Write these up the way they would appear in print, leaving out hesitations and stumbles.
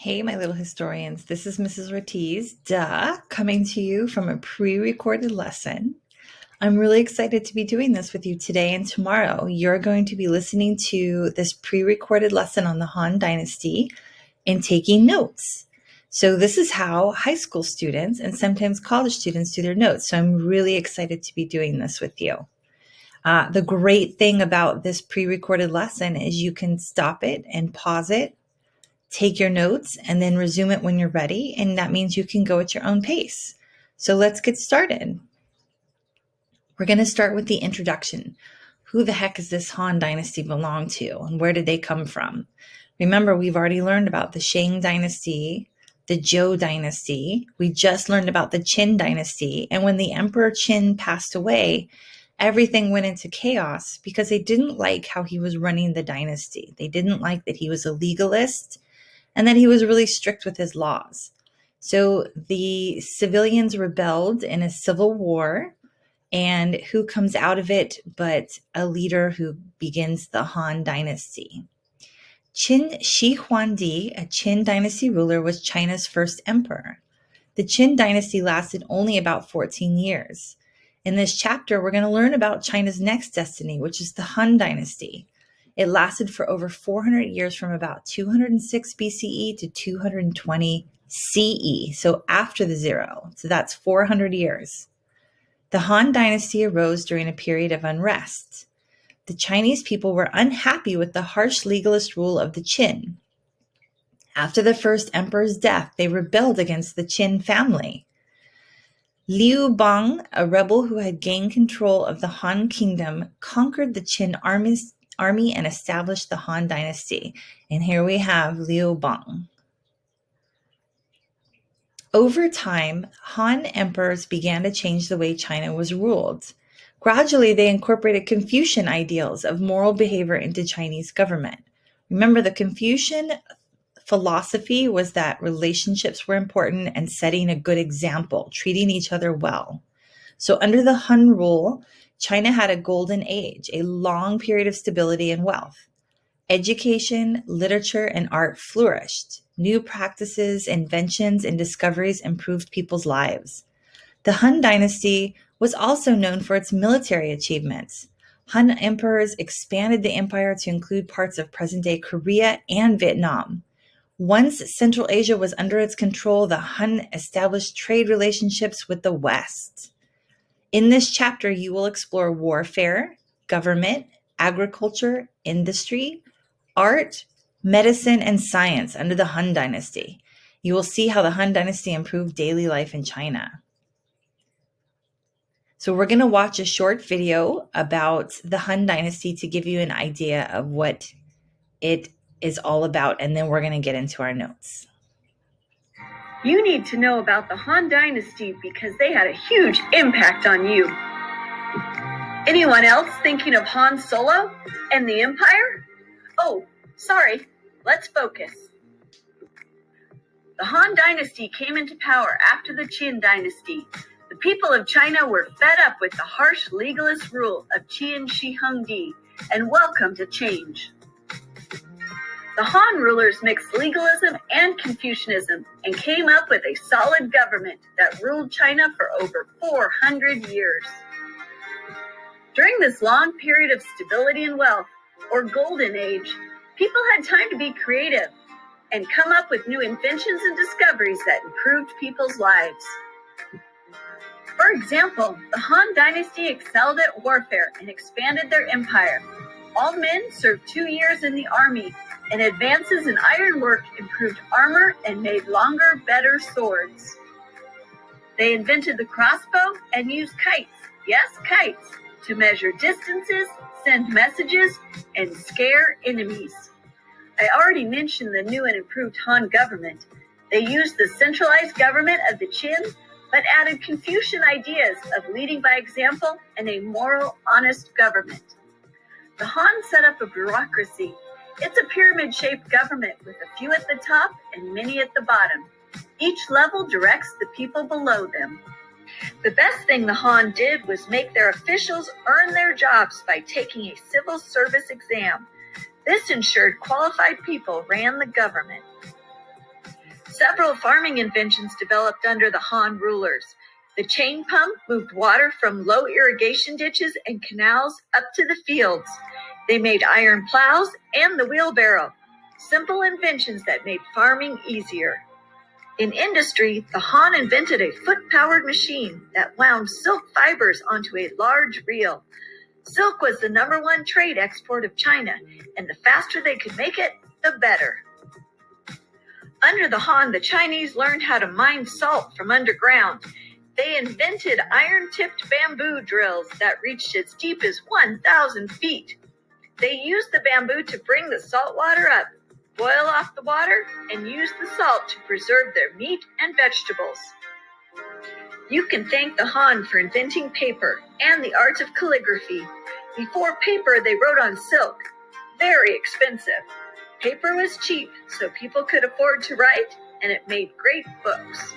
Hey, my little historians. This is Mrs. Ortiz, coming to you from a pre-recorded lesson. I'm really excited to be doing this with you today and tomorrow. You're going to be listening to this pre-recorded lesson on the Han Dynasty and taking notes. So this is how high school students and sometimes college students do their notes. So I'm really excited to be doing this with you. The great thing about this pre-recorded lesson is you can stop it and pause it, take your notes, and then resume it when you're ready. And that means you can go at your own pace. So let's get started. We're going to start with the introduction. Who the heck does this Han Dynasty belong to, and where did they come from? Remember, we've already learned about the Shang Dynasty, the Zhou Dynasty. We just learned about the Qin Dynasty. And when the Emperor Qin passed away, everything went into chaos because they didn't like how he was running the dynasty. They didn't like that he was a legalist and that he was really strict with his laws. So the civilians rebelled in a civil war, and who comes out of it but a leader who begins the Han Dynasty? Qin Shi Huangdi, a Qin Dynasty ruler, was China's first emperor. The Qin Dynasty lasted only about 14 years. In this chapter, we're going to learn about China's next destiny, which is the Han Dynasty. It lasted for over 400 years from about 206 BCE to 220 CE, so after the zero. So that's 400 years. The Han Dynasty arose during a period of unrest. The Chinese people were unhappy with the harsh legalist rule of the Qin. After the first emperor's death, they rebelled against the Qin family. Liu Bang, a rebel who had gained control of the Han kingdom, conquered the Qin army and established the Han Dynasty. And here we have Liu Bang. Over time, Han emperors began to change the way China was ruled. Gradually, they incorporated Confucian ideals of moral behavior into Chinese government. Remember, the Confucian philosophy was that relationships were important and setting a good example, treating each other well. So under the Han rule, China had a golden age, a long period of stability and wealth. Education, literature, and art flourished. New practices, inventions, and discoveries improved people's lives. The Han Dynasty was also known for its military achievements. Han emperors expanded the empire to include parts of present-day Korea and Vietnam. Once Central Asia was under its control, the Han established trade relationships with the West. In this chapter, you will explore warfare, government, agriculture, industry, art, medicine, and science under the Han Dynasty. You will see how the Han Dynasty improved daily life in China. So we're going to watch a short video about the Han Dynasty to give you an idea of what it is all about, and then we're going to get into our notes. You need to know about the Han Dynasty because they had a huge impact on you. Anyone else thinking of Han Solo and the Empire? Oh, sorry. Let's focus. The Han Dynasty came into power after the Qin Dynasty. The people of China were fed up with the harsh legalist rule of Qin Shi Huangdi and welcomed a change. The Han rulers mixed legalism and Confucianism and came up with a solid government that ruled China for over 400 years. During this long period of stability and wealth, or golden age, people had time to be creative and come up with new inventions and discoveries that improved people's lives. For example, the Han Dynasty excelled at warfare and expanded their empire. All men served 2 years in the army, and advances in ironwork improved armor and made longer, better swords. They invented the crossbow and used kites, yes, kites, to measure distances, send messages, and scare enemies. I already mentioned the new and improved Han government. They used the centralized government of the Qin, but added Confucian ideas of leading by example and a moral, honest government. The Han set up a bureaucracy. It's a pyramid-shaped government with a few at the top and many at the bottom. Each level directs the people below them. The best thing the Han did was make their officials earn their jobs by taking a civil service exam. This ensured qualified people ran the government. Several farming inventions developed under the Han rulers. The chain pump moved water from low irrigation ditches and canals up to the fields. They made iron plows and the wheelbarrow, simple inventions that made farming easier. In industry, the Han invented a foot-powered machine that wound silk fibers onto a large reel. Silk was the #1 trade export of China, and the faster they could make it, the better. Under the Han, the Chinese learned how to mine salt from underground. They invented iron-tipped bamboo drills that reached as deep as 1,000 feet. They used the bamboo to bring the salt water up, boil off the water, and use the salt to preserve their meat and vegetables. You can thank the Han for inventing paper and the art of calligraphy. Before paper, they wrote on silk. Very expensive. Paper was cheap, so people could afford to write, and it made great books.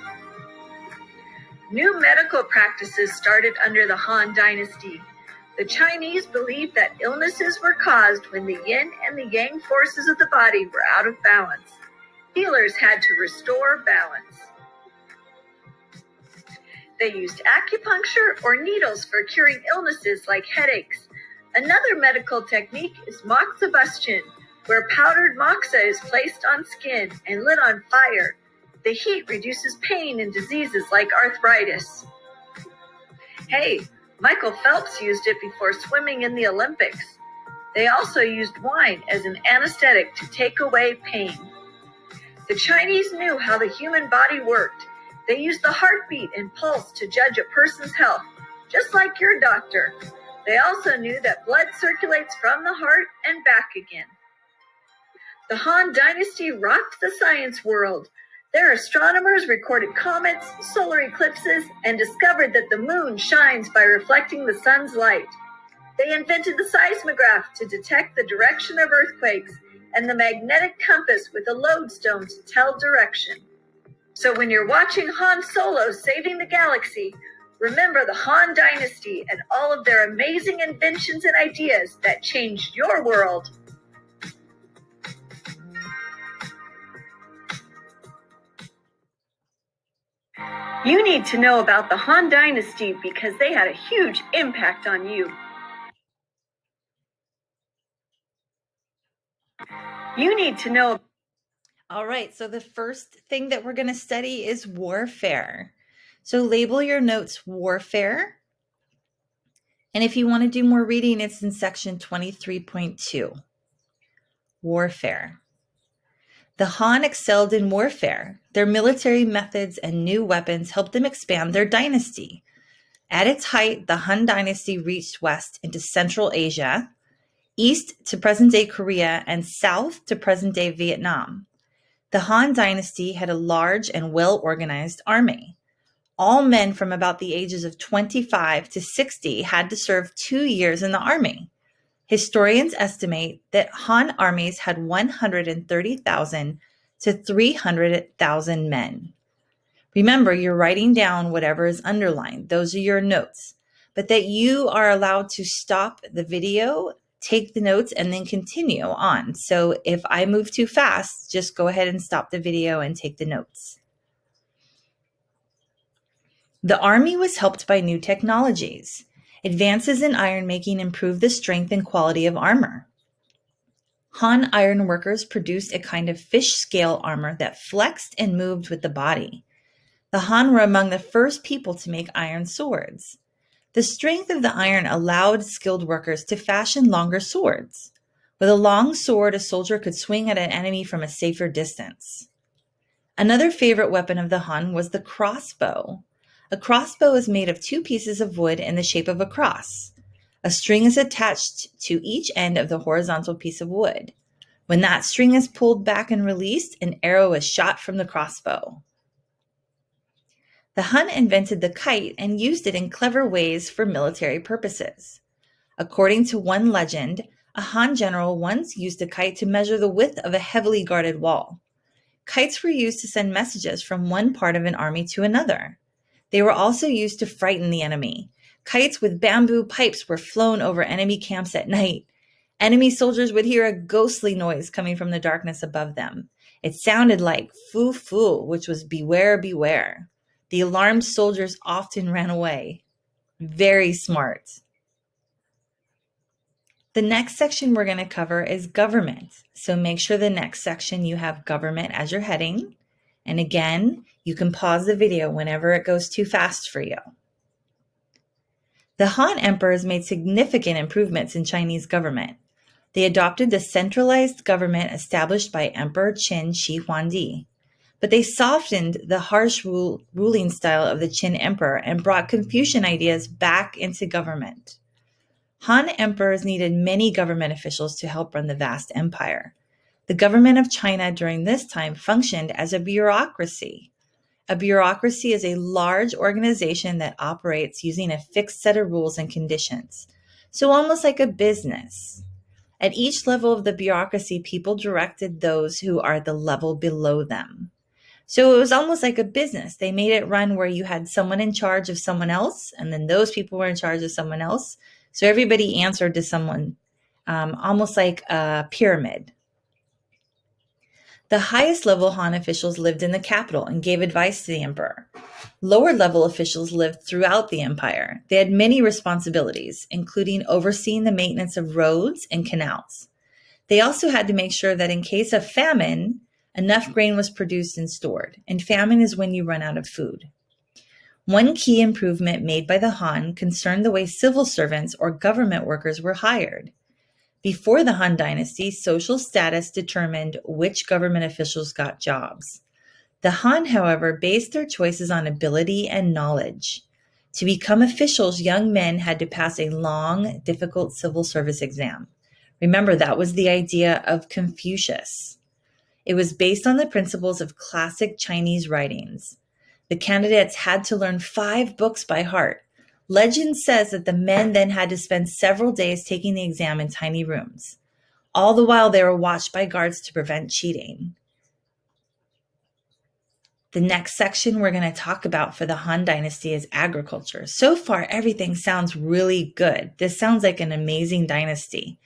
New medical practices started under the Han Dynasty. The Chinese believed that illnesses were caused when the yin and the yang forces of the body were out of balance. Healers had to restore balance. They used acupuncture or needles for curing illnesses like headaches. Another medical technique is moxibustion, where powdered moxa is placed on skin and lit on fire. The heat reduces pain in diseases like arthritis. Hey, Michael Phelps used it before swimming in the Olympics. They also used wine as an anesthetic to take away pain. The Chinese knew how the human body worked. They used the heartbeat and pulse to judge a person's health, just like your doctor. They also knew that blood circulates from the heart and back again. The Han Dynasty rocked the science world. Their astronomers recorded comets, solar eclipses, and discovered that the moon shines by reflecting the sun's light. They invented the seismograph to detect the direction of earthquakes and the magnetic compass with a lodestone to tell direction. So when you're watching Han Solo saving the galaxy, remember the Han Dynasty and all of their amazing inventions and ideas that changed your world. You need to know about the Han Dynasty because they had a huge impact on you. You need to know. All right, so the first thing that we're going to study is warfare. So label your notes warfare. And if you want to do more reading, it's in section 23.2. Warfare. The Han excelled in warfare. Their military methods and new weapons helped them expand their dynasty. At its height, the Han Dynasty reached west into Central Asia, east to present-day Korea, and south to present-day Vietnam. The Han Dynasty had a large and well-organized army. All men from about the ages of 25 to 60 had to serve 2 years in the army. Historians estimate that Han armies had 130,000 to 300,000 men. Remember, you're writing down whatever is underlined. Those are your notes. But that you are allowed to stop the video, take the notes, and then continue on. So if I move too fast, just go ahead and stop the video and take the notes. The army was helped by new technologies. Advances in iron making improved the strength and quality of armor. Han iron workers produced a kind of fish scale armor that flexed and moved with the body. The Han were among the first people to make iron swords. The strength of the iron allowed skilled workers to fashion longer swords. With a long sword, a soldier could swing at an enemy from a safer distance. Another favorite weapon of the Han was the crossbow. A crossbow is made of 2 pieces of wood in the shape of a cross. A string is attached to each end of the horizontal piece of wood. When that string is pulled back and released, an arrow is shot from the crossbow. The Han invented the kite and used it in clever ways for military purposes. According to one legend, a Han general once used a kite to measure the width of a heavily guarded wall. Kites were used to send messages from one part of an army to another. They were also used to frighten the enemy. Kites with bamboo pipes were flown over enemy camps at night. Enemy soldiers would hear a ghostly noise coming from the darkness above them. It sounded like fu fu, which was beware, beware. The alarmed soldiers often ran away. Very smart. The next section we're going to cover is government. So make sure the next section you have government as your heading. And again, you can pause the video whenever it goes too fast for you. The Han emperors made significant improvements in Chinese government. They adopted the centralized government established by Emperor Qin Shi Huangdi, but they softened the harsh ruling style of the Qin emperor and brought Confucian ideas back into government. Han emperors needed many government officials to help run the vast empire. The government of China during this time functioned as a bureaucracy. A bureaucracy is a large organization that operates using a fixed set of rules and conditions, so almost like a business. At each level of the bureaucracy, people directed those who are at the level below them. So it was almost like a business. They made it run where you had someone in charge of someone else, and then those people were in charge of someone else. So everybody answered to someone, almost like a pyramid. The highest level Han officials lived in the capital and gave advice to the emperor. Lower level officials lived throughout the empire. They had many responsibilities, including overseeing the maintenance of roads and canals. They also had to make sure that in case of famine, enough grain was produced and stored. And famine is when you run out of food. One key improvement made by the Han concerned the way civil servants or government workers were hired. Before the Han Dynasty, social status determined which government officials got jobs. The Han, however, based their choices on ability and knowledge. To become officials, young men had to pass a long, difficult civil service exam. Remember, that was the idea of Confucius. It was based on the principles of classic Chinese writings. The candidates had to learn 5 books by heart. Legend says that the men then had to spend several days taking the exam in tiny rooms. All the while, they were watched by guards to prevent cheating. The next section we're going to talk about for the Han Dynasty is agriculture. So far, everything sounds really good. This sounds like an amazing dynasty.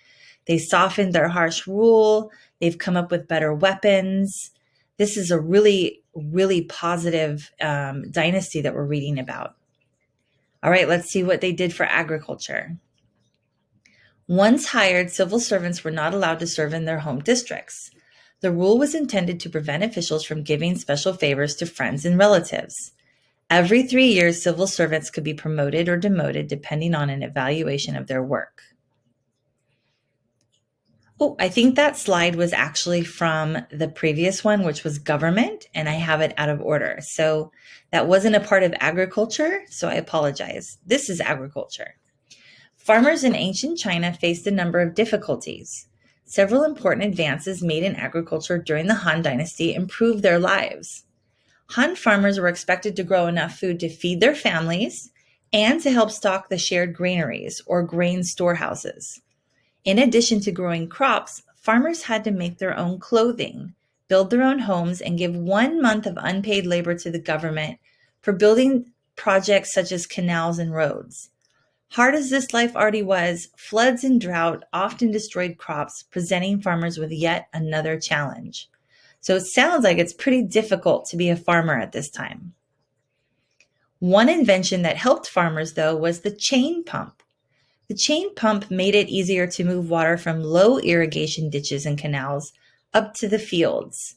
They softened their harsh rule. They've come up with better weapons. This is a really, really positive dynasty that we're reading about. All right, let's see what they did for agriculture. Once hired, civil servants were not allowed to serve in their home districts. The rule was intended to prevent officials from giving special favors to friends and relatives. Every 3 years, civil servants could be promoted or demoted depending on an evaluation of their work. Oh, I think that slide was actually from the previous one, which was government, and I have it out of order. So that wasn't a part of agriculture, so I apologize. This is agriculture. Farmers in ancient China faced a number of difficulties. Several important advances made in agriculture during the Han Dynasty improved their lives. Han farmers were expected to grow enough food to feed their families and to help stock the shared granaries or grain storehouses. In addition to growing crops, farmers had to make their own clothing, build their own homes, and give 1 month of unpaid labor to the government for building projects such as canals and roads. Hard as this life already was, floods and drought often destroyed crops, presenting farmers with yet another challenge. So it sounds like it's pretty difficult to be a farmer at this time. One invention that helped farmers, though, was the chain pump. The chain pump made it easier to move water from low irrigation ditches and canals up to the fields.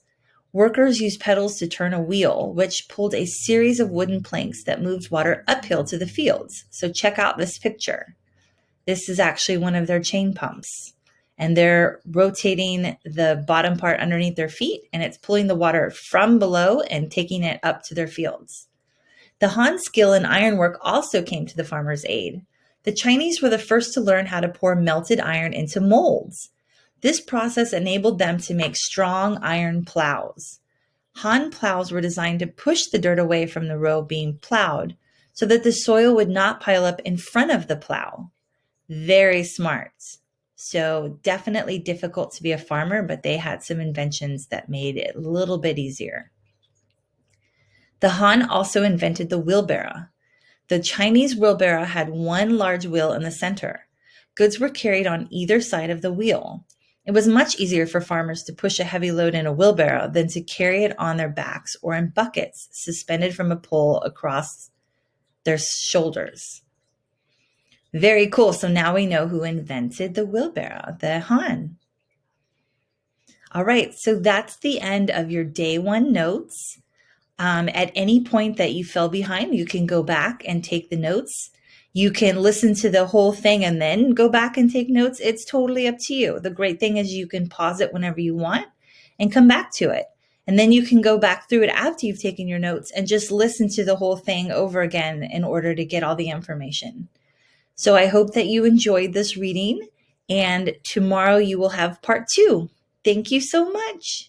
Workers used pedals to turn a wheel, which pulled a series of wooden planks that moved water uphill to the fields. So check out this picture. This is actually one of their chain pumps. And they're rotating the bottom part underneath their feet, and it's pulling the water from below and taking it up to their fields. The Han skill in ironwork also came to the farmers' aid. The Chinese were the first to learn how to pour melted iron into molds. This process enabled them to make strong iron plows. Han plows were designed to push the dirt away from the row being plowed so that the soil would not pile up in front of the plow. Very smart. So definitely difficult to be a farmer, but they had some inventions that made it a little bit easier. The Han also invented the wheelbarrow. The Chinese wheelbarrow had one large wheel in the center. Goods were carried on either side of the wheel. It was much easier for farmers to push a heavy load in a wheelbarrow than to carry it on their backs or in buckets suspended from a pole across their shoulders. Very cool. So now we know who invented the wheelbarrow, the Han. All right, so that's the end of your day one notes. At any point that you fell behind, you can go back and take the notes. You can listen to the whole thing and then go back and take notes. It's totally up to you. The great thing is you can pause it whenever you want and come back to it. And then you can go back through it after you've taken your notes and just listen to the whole thing over again in order to get all the information. So I hope that you enjoyed this reading, and tomorrow you will have part 2. Thank you so much.